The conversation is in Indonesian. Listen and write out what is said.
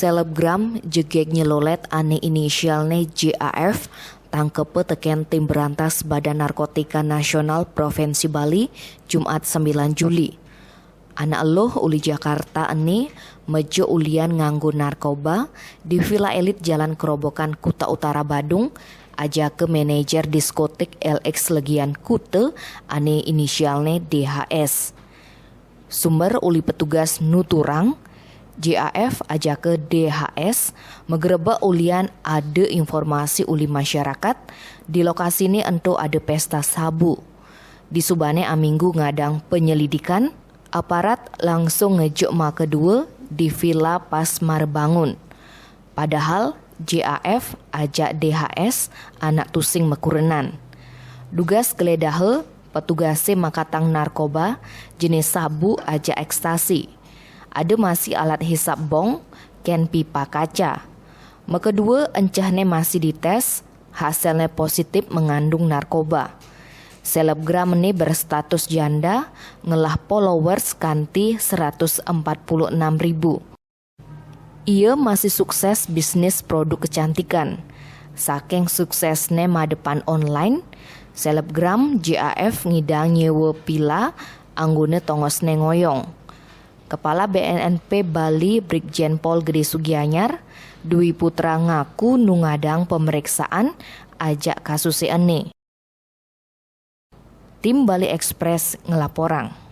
Selebgram jegeg nyelolet ane inisialne JAF tangkep teken tim berantas Badan Narkotika Nasional Provinsi Bali Jumat 9 Juli. Anak eluh uli Jakarta ane mejo ulian nganggo narkoba di Villa Elit Jalan Kerobokan Kuta Utara Badung aja ke manajer diskotik LX Legian Kute ane inisialne DHS. Sumber uli petugas nuturang JAF aja ke DHS megreba ulian ada informasi uli masyarakat di lokasi ini ento ada pesta sabu. Di subane aminggu ngadang penyelidikan, aparat langsung ngejok ma kedua di Villa pas marbangun. Padahal JAF ajak DHS anak tusing mekurenan. Dugas geledahe petugase makatang narkoba jenis sabu aja ekstasi. Ada masih alat hisap bong, ken pipa kaca. Mekedua encahne masih dites, hasilnya positif mengandung narkoba. Selebgram ini berstatus janda, ngelah followers kanti 146.000. Ia masih sukses bisnis produk kecantikan. Saking suksesnya madepan online, selebgram JAF ngidang nyewa pila anggone tongos nengoyong. Kepala BNNP Bali Brigjen Pol Gede Sugianyar, Dwi Putra ngaku nungadang pemeriksaan ajak kasus ene. Tim Bali Express ngelaporang.